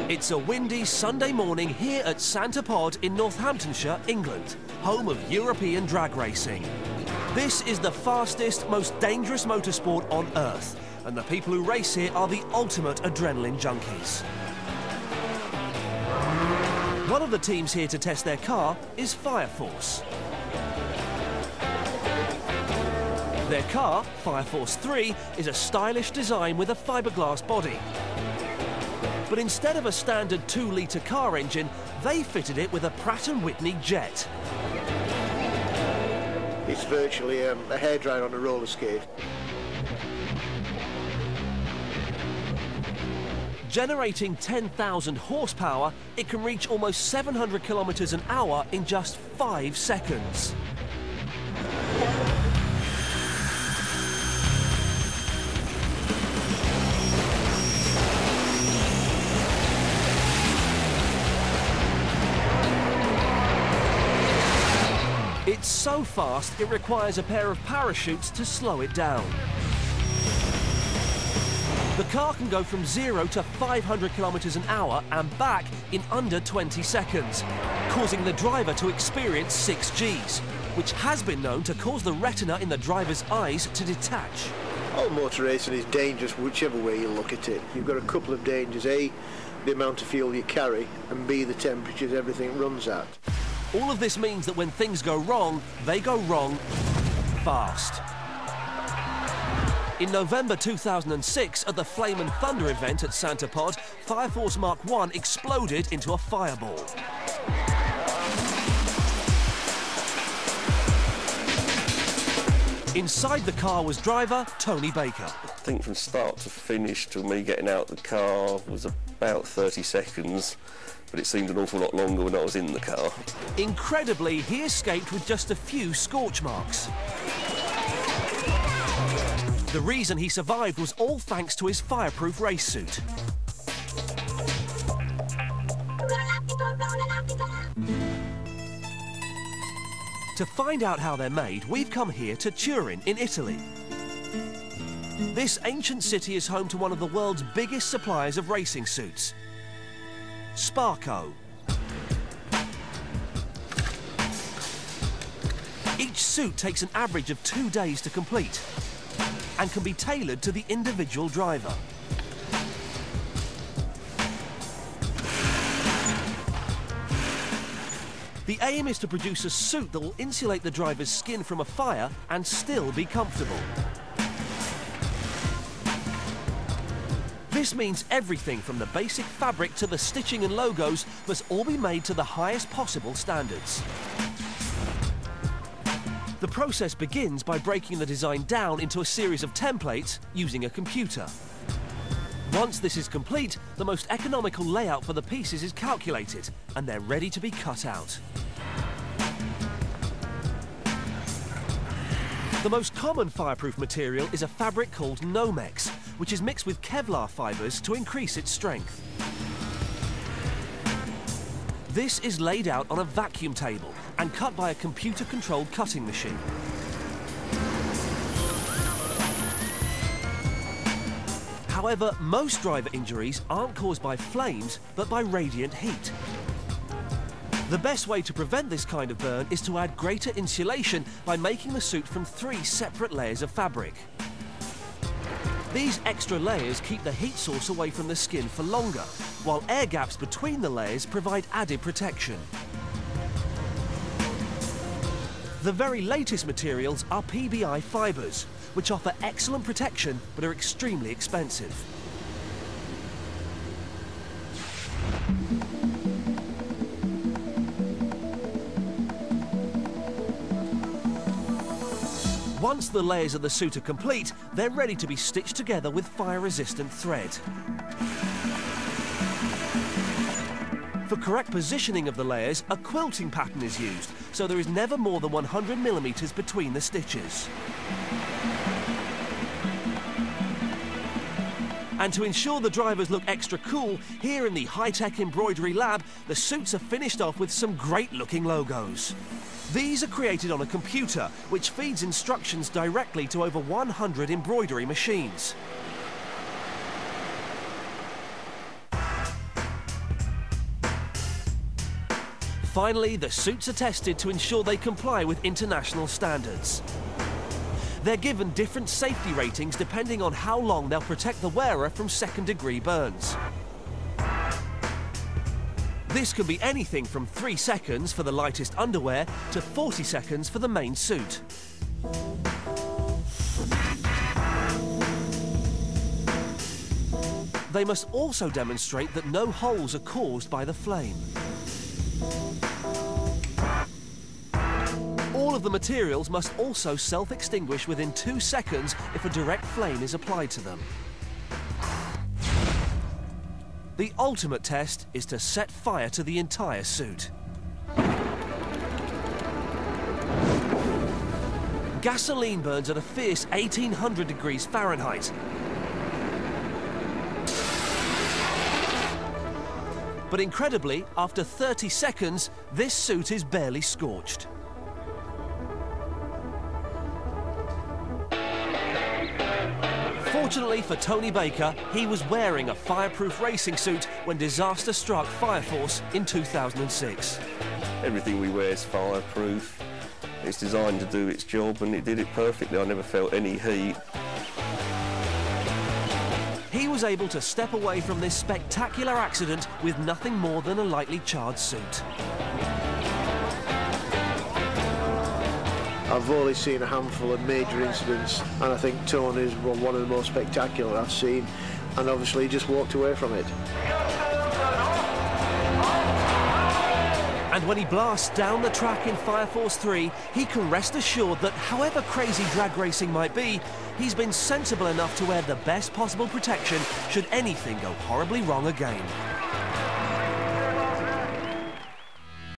It's a windy Sunday morning here at Santa Pod in Northamptonshire, England, home of European drag racing. This is the fastest, most dangerous motorsport on Earth, and the people who race here are the ultimate adrenaline junkies. One of the teams here to test their car is Fire Force. Their car, Fire Force 3, is a stylish design with a fiberglass body. But instead of a standard 2-litre car engine, they fitted it with a Pratt & Whitney jet. It's virtually a hairdryer on a roller skate. Generating 10,000 horsepower, it can reach almost 700 kilometres an hour in just 5 seconds. It's so fast, it requires a pair of parachutes to slow it down. The car can go from 0 to 500 kilometres an hour and back in under 20 seconds, causing the driver to experience 6 Gs, which has been known to cause the retina in the driver's eyes to detach. All motor racing is dangerous whichever way you look at it. You've got a couple of dangers: A, the amount of fuel you carry, and B, the temperatures everything runs at. All of this means that when things go wrong, they go wrong fast. In November 2006, at the Flame and Thunder event at Santa Pod, Fire Force Mark I exploded into a fireball. Inside the car was driver Tony Baker. I think from start to finish to me getting out the car was about 30 seconds. But it seemed an awful lot longer when I was in the car. Incredibly, he escaped with just a few scorch marks. The reason he survived was all thanks to his fireproof race suit. To find out how they're made, we've come here to Turin in Italy. This ancient city is home to one of the world's biggest suppliers of racing suits, Sparco. Each suit takes an average of 2 days to complete and can be tailored to the individual driver. The aim is to produce a suit that will insulate the driver's skin from a fire and still be comfortable. This means everything from the basic fabric to the stitching and logos must all be made to the highest possible standards. The process begins by breaking the design down into a series of templates using a computer. Once this is complete, the most economical layout for the pieces is calculated and they're ready to be cut out. The most common fireproof material is a fabric called Nomex, which is mixed with Kevlar fibres to increase its strength. This is laid out on a vacuum table and cut by a computer-controlled cutting machine. However, most driver injuries aren't caused by flames, but by radiant heat. The best way to prevent this kind of burn is to add greater insulation by making the suit from 3 separate layers of fabric. These extra layers keep the heat source away from the skin for longer, while air gaps between the layers provide added protection. The very latest materials are PBI fibres, which offer excellent protection but are extremely expensive. Once the layers of the suit are complete, they're ready to be stitched together with fire-resistant thread. For correct positioning of the layers, a quilting pattern is used, so there is never more than 100 millimetres between the stitches. And to ensure the drivers look extra cool, here in the high-tech embroidery lab, the suits are finished off with some great-looking logos. These are created on a computer, which feeds instructions directly to over 100 embroidery machines. Finally, the suits are tested to ensure they comply with international standards. They're given different safety ratings depending on how long they'll protect the wearer from second-degree burns. This can be anything from 3 seconds for the lightest underwear to 40 seconds for the main suit. They must also demonstrate that no holes are caused by the flame. All of the materials must also self-extinguish within 2 seconds if a direct flame is applied to them. The ultimate test is to set fire to the entire suit. Gasoline burns at a fierce 1800 degrees Fahrenheit. But incredibly, after 30 seconds, this suit is barely scorched. Fortunately for Tony Baker, he was wearing a fireproof racing suit when disaster struck Fire Force in 2006. Everything we wear is fireproof. It's designed to do its job, and it did it perfectly. I never felt any heat. He was able to step away from this spectacular accident with nothing more than a lightly charred suit. I've only seen a handful of major incidents, and I think Tony's one of the most spectacular I've seen, and obviously he just walked away from it. And when he blasts down the track in Fire Force 3, he can rest assured that however crazy drag racing might be, he's been sensible enough to wear the best possible protection should anything go horribly wrong again.